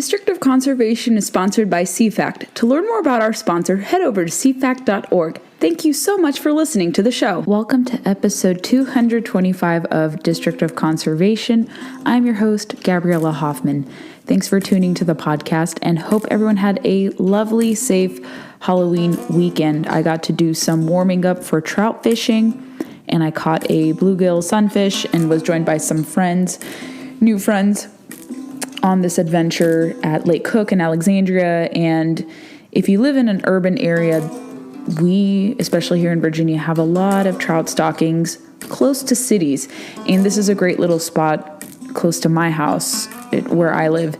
District of Conservation is sponsored by CFACT. To learn more about our sponsor, head over to cfact.org. Thank you so much for listening to the show. Welcome to episode 225 of District of Conservation. I'm your host, Gabriella Hoffman. Thanks for tuning to the podcast and hope everyone had a lovely, safe Halloween weekend. I got to do some warming up for trout fishing, and I caught a bluegill sunfish and was joined by some new friends, on this adventure at Lake Cook in Alexandria. And if you live in an urban area, we, especially here in Virginia, have a lot of trout stockings close to cities. And this is a great little spot close to my house, where I live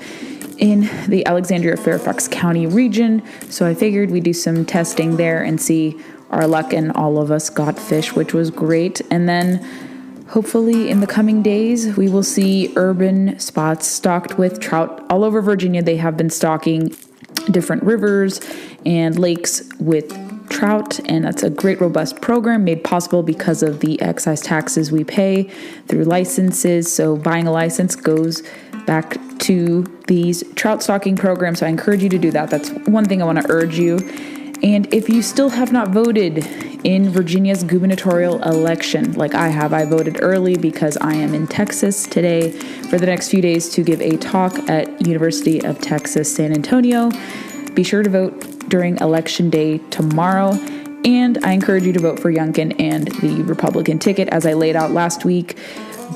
in the Alexandria Fairfax County region. So I figured we'd do some testing there and see our luck, and all of us got fish, which was great. And then hopefully in the coming days, we will see urban spots stocked with trout. All over Virginia, they have been stocking different rivers and lakes with trout, and that's a great, robust program made possible because of the excise taxes we pay through licenses. So buying a license goes back to these trout stocking programs. So I encourage you to do that. That's one thing I want to urge you. And if you still have not voted in Virginia's gubernatorial election, like I have, I voted early because I am in Texas today for the next few days to give a talk at University of Texas, San Antonio. Be sure to vote during Election Day tomorrow. And I encourage you to vote for Youngkin and the Republican ticket, as I laid out last week.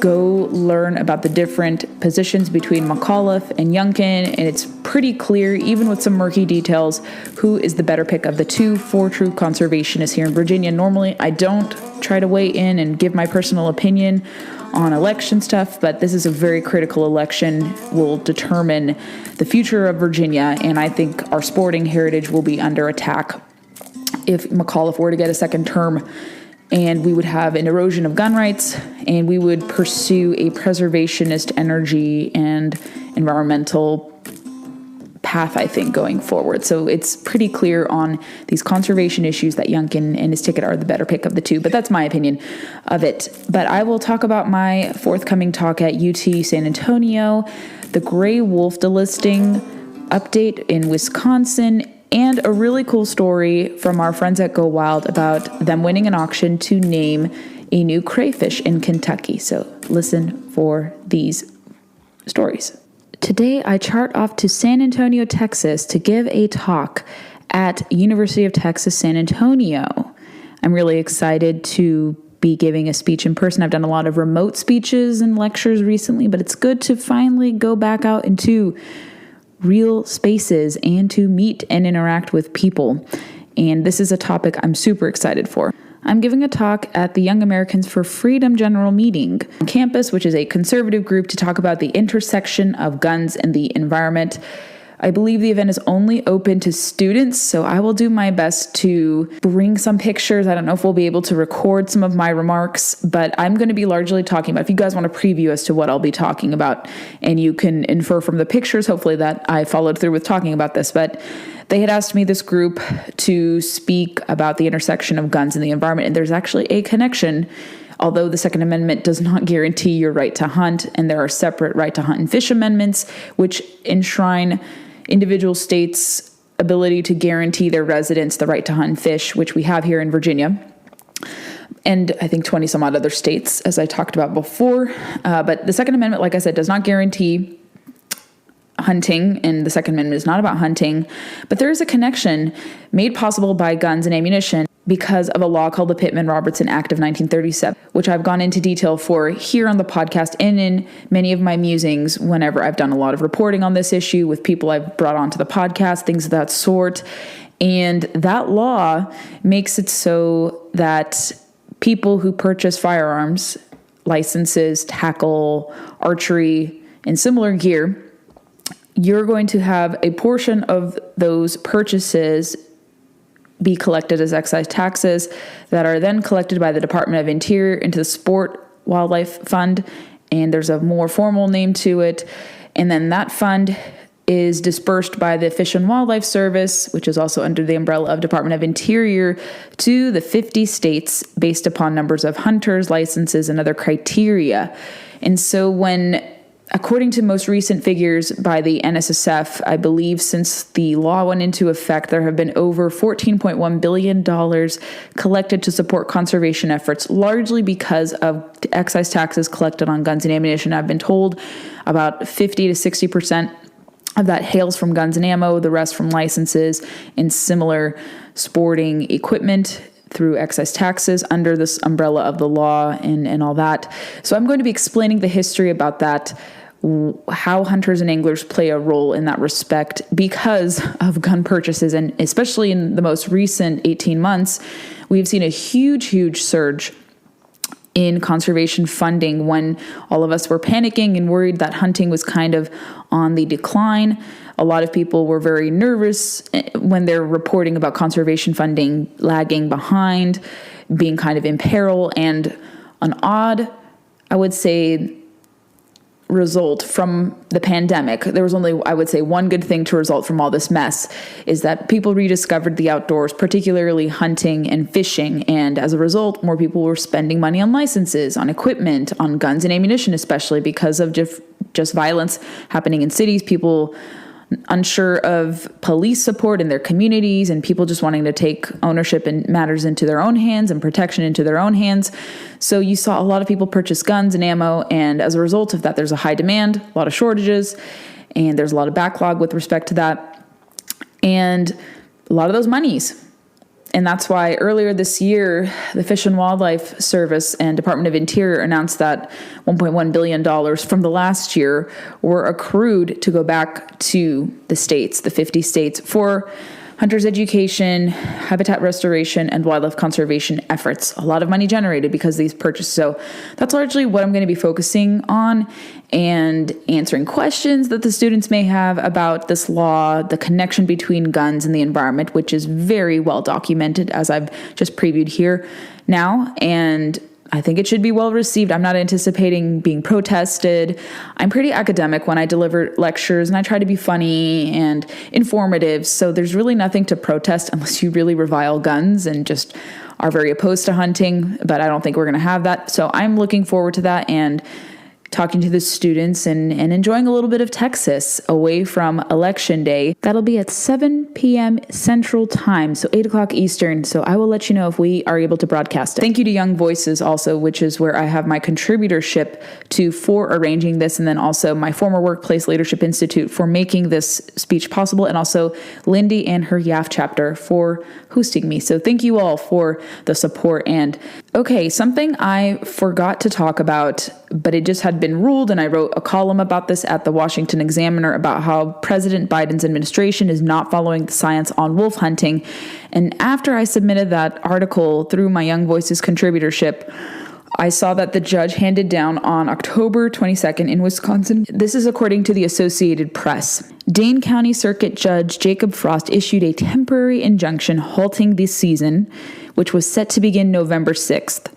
Go learn about the different positions between McAuliffe and Youngkin, and it's pretty clear, even with some murky details, who is the better pick of the two for true conservationists here in Virginia. Normally, I don't try to weigh in and give my personal opinion on election stuff, but this is a very critical election, will determine the future of Virginia, and I think our sporting heritage will be under attack if McAuliffe were to get a second term. And we would have an erosion of gun rights, and we would pursue a preservationist energy and environmental path, I think, going forward. So it's pretty clear on these conservation issues that Youngkin and his ticket are the better pick of the two, but that's my opinion of it. But I will talk about my forthcoming talk at UT San Antonio, the gray wolf delisting update in Wisconsin, and a really cool story from our friends at GoWild about them winning an auction to name a new crayfish in Kentucky. So listen for these stories. Today, I chart off to San Antonio, Texas to give a talk at University of Texas, San Antonio. I'm really excited to be giving a speech in person. I've done a lot of remote speeches and lectures recently, but it's good to finally go back out into real spaces and to meet and interact with people. And this is a topic I'm super excited for. I'm giving a talk at the Young Americans for Freedom General Meeting on campus, which is a conservative group to talk about the intersection of guns and the environment. I believe the event is only open to students, so I will do my best to bring some pictures. I don't know if we'll be able to record some of my remarks, but I'm going to be largely talking about, if you guys want a preview as to what I'll be talking about, and you can infer from the pictures, hopefully, that I followed through with talking about this. But they had asked me, this group, to speak about the intersection of guns and the environment, and there's actually a connection. Although the Second Amendment does not guarantee your right to hunt, and there are separate right to hunt and fish amendments, which enshrine individual states' ability to guarantee their residents the right to hunt and fish, which we have here in Virginia, and I think 20 some odd other states, as I talked about before. But the Second Amendment, like I said, does not guarantee hunting, and the Second Amendment is not about hunting, but there is a connection made possible by guns and ammunition because of a law called the Pittman-Robertson Act of 1937, which I've gone into detail for here on the podcast and in many of my musings whenever I've done a lot of reporting on this issue with people I've brought onto the podcast, things of that sort. And that law makes it so that people who purchase firearms, licenses, tackle, archery, and similar gear, you're going to have a portion of those purchases be collected as excise taxes that are then collected by the Department of Interior into the Sport Wildlife Fund, and there's a more formal name to it. And then that fund is dispersed by the Fish and Wildlife Service, which is also under the umbrella of Department of Interior, to the 50 states based upon numbers of hunters, licenses, and other criteria. And so when According to most recent figures by the NSSF, I believe since the law went into effect, there have been over $14.1 billion collected to support conservation efforts, largely because of excise taxes collected on guns and ammunition. I've been told about 50 to 60% of that hails from guns and ammo, the rest from licenses and similar sporting equipment through excise taxes under this umbrella of the law and all that. So I'm going to be explaining the history about that, how hunters and anglers play a role in that respect because of gun purchases. And especially in the most recent 18 months, we've seen a huge surge in conservation funding when all of us were panicking and worried that hunting was kind of on the decline. A lot of people were very nervous when they're reporting about conservation funding lagging behind, being kind of in peril, and an odd, I would say, result from the pandemic. There was only, I would say, one good thing to result from all this mess is that people rediscovered the outdoors, particularly hunting and fishing. And as a result, more people were spending money on licenses, on equipment, on guns and ammunition, especially because of just violence happening in cities, people unsure of police support in their communities, and people just wanting to take ownership in matters into their own hands and protection into their own hands. So you saw a lot of people purchase guns and ammo, and as a result of that, there's a high demand, a lot of shortages, and there's a lot of backlog with respect to that, and a lot of those monies. And that's why earlier this year, the Fish and Wildlife Service and Department of Interior announced that $1.1 billion from the last year were accrued to go back to the states, the 50 states, for hunters' education, habitat restoration, and wildlife conservation efforts. A lot of money generated because of these purchases. So that's largely what I'm going to be focusing on and answering questions that the students may have about this law, the connection between guns and the environment, which is very well documented, as I've just previewed here now. And I think it should be well received. I'm not anticipating being protested. I'm pretty academic when I deliver lectures, and I try to be funny and informative. So there's really nothing to protest unless you really revile guns and just are very opposed to hunting. But I don't think we're going to have that. So I'm looking forward to that and talking to the students and enjoying a little bit of Texas away from Election Day. That'll be at 7 p.m. Central Time, so 8 o'clock Eastern. So I will let you know if we are able to broadcast it. Thank you to Young Voices also, which is where I have my contributorship to for arranging this, and then also my former workplace Leadership Institute for making this speech possible, and also Lindy and her YAF chapter for hosting me. So thank you all for the support. And okay, something I forgot to talk about, but it just had been ruled, and I wrote a column about this at the Washington Examiner about how President Biden's administration is not following the science on wolf hunting. And after I submitted that article through my Young Voices contributorship, I saw that the judge handed down on October 22nd in Wisconsin. This is according to the Associated Press. Dane County Circuit Judge Jacob Frost issued a temporary injunction halting the season, which was set to begin November 6th.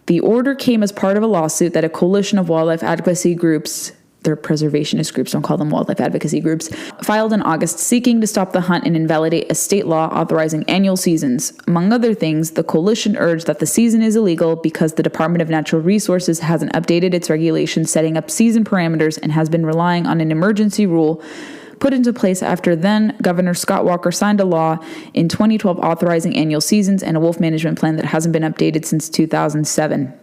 The order came as part of a lawsuit that a coalition of wildlife advocacy groups, they're preservationist groups, don't call them wildlife advocacy groups, filed in August seeking to stop the hunt and invalidate a state law authorizing annual seasons. Among other things, the coalition urged that the season is illegal because the Department of Natural Resources hasn't updated its regulations setting up season parameters and has been relying on an emergency rule put into place after then Governor Scott Walker signed a law in 2012 authorizing annual seasons and a wolf management plan that hasn't been updated since 2007.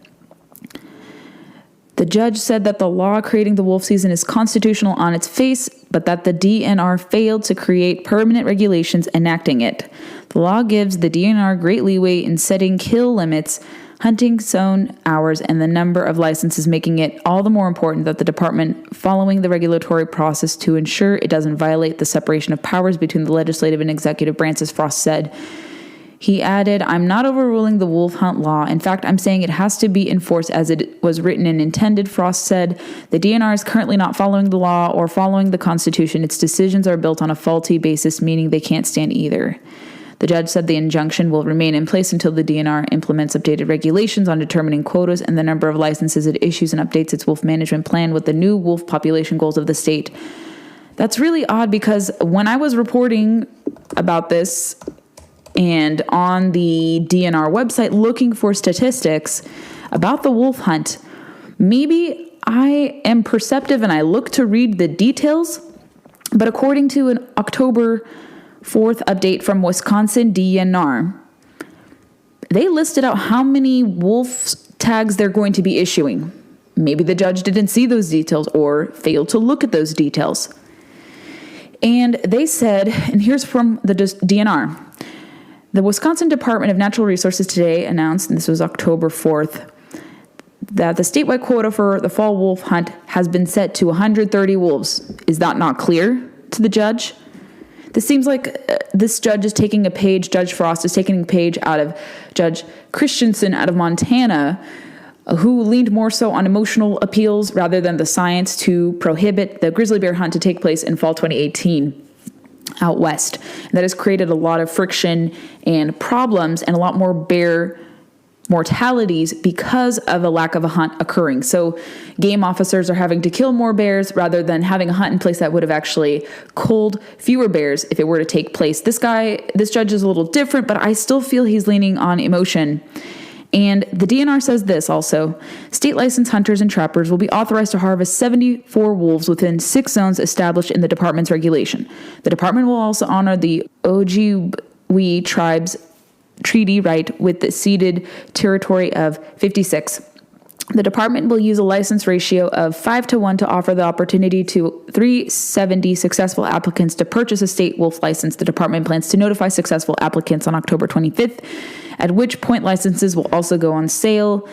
The judge said that the law creating the wolf season is constitutional on its face, but that the DNR failed to create permanent regulations enacting it. The law gives the DNR great leeway in setting kill limits, hunting zone hours, and the number of licenses, making it all the more important that the department following the regulatory process to ensure it doesn't violate the separation of powers between the legislative and executive branches, Frost said. He added, "I'm not overruling the wolf hunt law. In fact, I'm saying it has to be enforced as it was written and intended," Frost said. "The DNR is currently not following the law or following the Constitution. Its decisions are built on a faulty basis, meaning they can't stand either." The judge said the injunction will remain in place until the DNR implements updated regulations on determining quotas and the number of licenses it issues and updates its wolf management plan with the new wolf population goals of the state. That's really odd because when I was reporting about this and on the DNR website looking for statistics about the wolf hunt, maybe I am perceptive and I look to read the details, but according to an October 4th update from Wisconsin DNR, they listed out how many wolf tags they're going to be issuing. Maybe the judge didn't see those details or failed to look at those details. And they said, and here's from the DNR, the Wisconsin Department of Natural Resources today announced, and this was October 4th, that the statewide quota for the fall wolf hunt has been set to 130 wolves. Is that not clear to the judge? This seems like this judge is taking a page, Judge Frost is taking a page out of Judge Christensen out of Montana, who leaned more so on emotional appeals rather than the science to prohibit the grizzly bear hunt to take place in fall 2018 out west. That has created a lot of friction and problems and a lot more bear mortalities because of a lack of a hunt occurring. So game officers are having to kill more bears rather than having a hunt in place that would have actually culled fewer bears if it were to take place. This judge is a little different, but I still feel he's leaning on emotion. And the DNR says this also: state licensed hunters and trappers will be authorized to harvest 74 wolves within 6 zones established in the department's regulation. The department will also honor the Ojibwe tribes treaty right with the ceded territory of 56. The department will use a license ratio of 5-1 to offer the opportunity to 370 successful applicants to purchase a state wolf license. The department plans to notify successful applicants on October 25th, at which point licenses will also go on sale.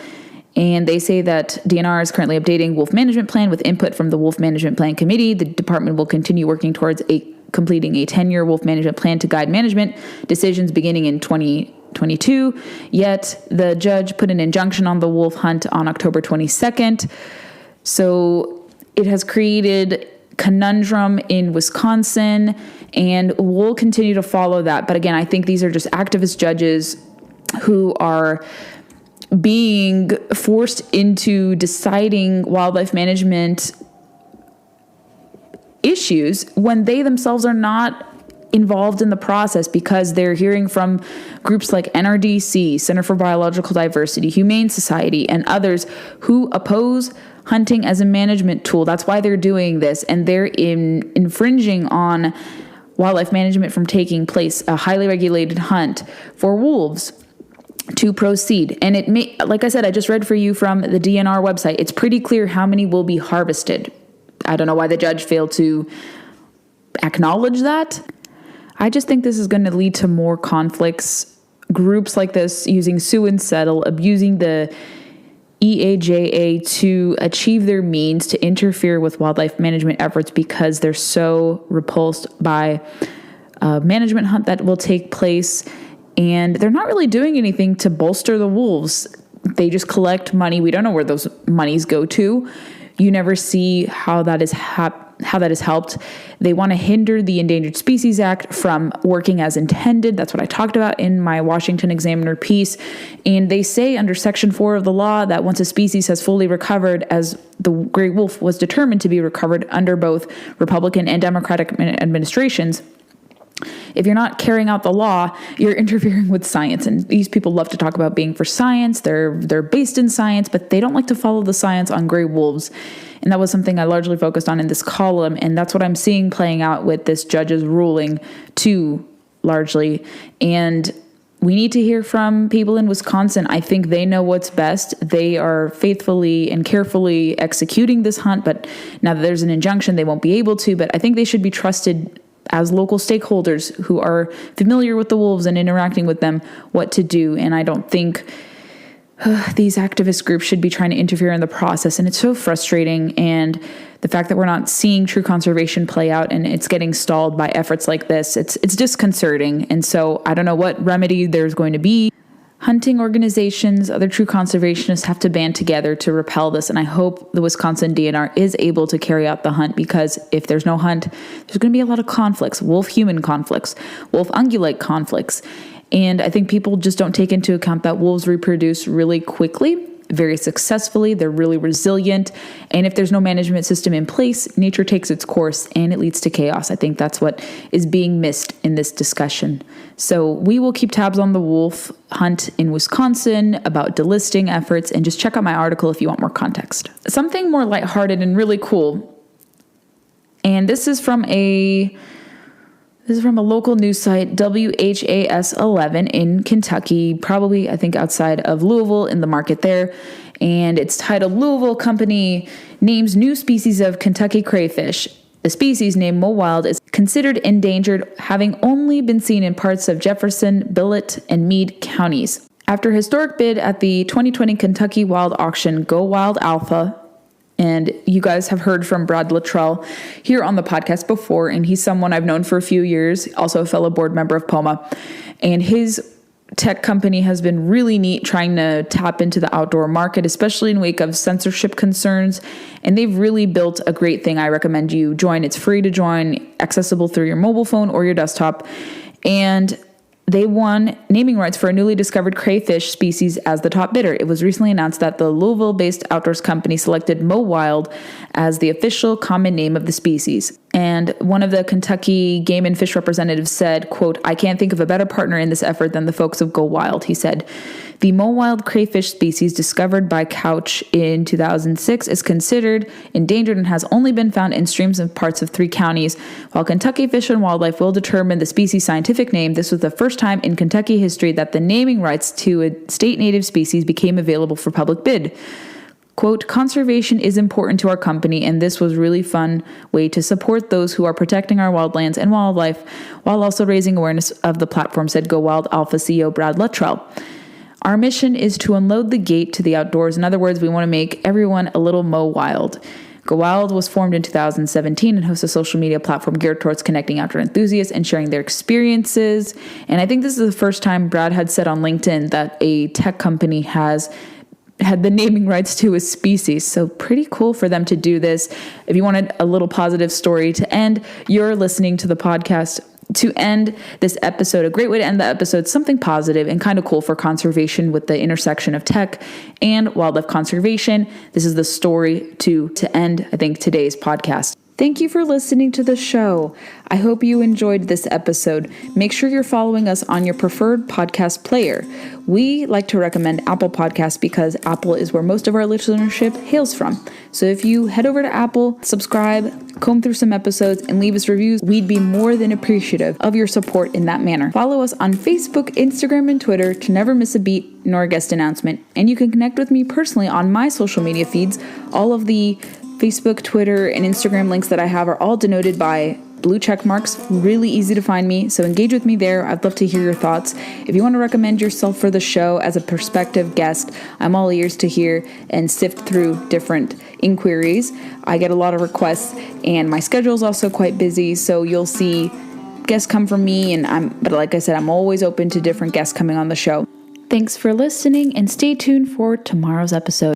And they say that DNR is currently updating wolf management plan with input from the Wolf Management Plan Committee. The department will continue working towards completing a 10-year wolf management plan to guide management decisions beginning in 2022. Yet the judge put an injunction on the wolf hunt on October 22nd. So it has created conundrum in Wisconsin, and we'll continue to follow that. But again, I think these are just activist judges who are being forced into deciding wildlife management issues when they themselves are not involved in the process, because they're hearing from groups like NRDC, Center for Biological Diversity, Humane Society, and others who oppose hunting as a management tool. That's why they're doing this, and they're infringing on wildlife management from taking place, a highly regulated hunt for wolves to proceed. And it may, like I said, I just read for you from the DNR website, it's pretty clear how many will be harvested. I don't know why the judge failed to acknowledge that. I just think this is going to lead to more conflicts. Groups like this using sue and settle, abusing the EAJA to achieve their means to interfere with wildlife management efforts because they're so repulsed by a management hunt that will take place. And they're not really doing anything to bolster the wolves. They just collect money. We don't know where those monies go to. You never see how that is helped. They want to hinder the Endangered Species Act from working as intended. That's what I talked about in my Washington Examiner piece. And they say under Section 4 of the law that once a species has fully recovered, as the gray wolf was determined to be recovered under both Republican and Democratic administrations, if you're not carrying out the law, you're interfering with science. And these people love to talk about being for science. They're based in science, but they don't like to follow the science on gray wolves. And that was something I largely focused on in this column. And that's what I'm seeing playing out with this judge's ruling too, largely. And we need to hear from people in Wisconsin. I think they know what's best. They are faithfully and carefully executing this hunt, but now that there's an injunction, they won't be able to. But I think they should be trusted as local stakeholders who are familiar with the wolves and interacting with them, what to do. And I don't think these activist groups should be trying to interfere in the process. And it's so frustrating. And the fact that we're not seeing true conservation play out and it's getting stalled by efforts like this, it's disconcerting. And so I don't know what remedy there's going to be. Hunting organizations, other true conservationists have to band together to repel this. And I hope the Wisconsin DNR is able to carry out the hunt, because if there's no hunt, there's going to be a lot of conflicts, wolf-human conflicts, wolf-ungulate conflicts. And I think people just don't take into account that wolves reproduce really quickly. very successfully. They're really resilient. And if there's no management system in place, nature takes its course and it leads to chaos. I think that's what is being missed in this discussion. So we will keep tabs on the wolf hunt in Wisconsin, about delisting efforts, and just check out my article if you want more context. Something more lighthearted and really cool. And this is from a local news site, WHAS 11 in Kentucky, probably, I think, outside of Louisville in the market there. And it's titled, Louisville Company Names New Species of Kentucky Crayfish. The species named GoWild is considered endangered, having only been seen in parts of Jefferson, Billett, and Meade counties. After a historic bid at the 2020 Kentucky Wild Auction, GoWild Alpha, and you guys have heard from Brad Luttrell here on the podcast before, and he's someone I've known for a few years, also a fellow board member of POMA. And his tech company has been really neat trying to tap into the outdoor market, especially in wake of censorship concerns. And they've really built a great thing. I recommend you join. It's free to join, accessible through your mobile phone or your desktop. And they won naming rights for a newly discovered crayfish species as the top bidder. It was recently announced that the Louisville-based outdoors company selected GoWild as the official common name of the species. And one of the Kentucky Game and Fish representatives said, quote, "I can't think of a better partner in this effort than the folks of GoWild." He said, "The GoWild crayfish species discovered by Couch in 2006 is considered endangered and has only been found in streams in parts of 3 counties. While Kentucky Fish and Wildlife will determine the species' scientific name, this was the first time in Kentucky history that the naming rights to a state native species became available for public bid. Quote, conservation is important to our company, and this was a really fun way to support those who are protecting our wildlands and wildlife while also raising awareness of the platform," said GoWild Alpha CEO Brad Luttrell. "Our mission is to unload the gate to the outdoors. In other words, we want to make everyone a little GoWild." GoWild was formed in 2017 and hosts a social media platform geared towards connecting outdoor enthusiasts and sharing their experiences. And I think this is the first time Brad had said on LinkedIn that a tech company has had the naming rights to a species. So pretty cool for them to do this. If you wanted a little positive story to end, you're listening to the podcast to end this episode. A great way to end the episode, something positive and kind of cool for conservation with the intersection of tech and wildlife conservation. This is the story to end, I think, today's podcast. Thank you for listening to the show. I hope you enjoyed this episode. Make sure you're following us on your preferred podcast player. We like to recommend Apple Podcasts because Apple is where most of our listenership hails from. So if you head over to Apple, subscribe, comb through some episodes, and leave us reviews, we'd be more than appreciative of your support in that manner. Follow us on Facebook, Instagram, and Twitter to never miss a beat nor a guest announcement. And you can connect with me personally on my social media feeds. All of the Facebook, Twitter, and Instagram links that I have are all denoted by blue check marks. Really easy to find me, so engage with me there. I'd love to hear your thoughts. If you want to recommend yourself for the show as a prospective guest, I'm all ears to hear and sift through different inquiries. I get a lot of requests, and my schedule is also quite busy, so you'll see guests come from me, but like I said, I'm always open to different guests coming on the show. Thanks for listening, and stay tuned for tomorrow's episode.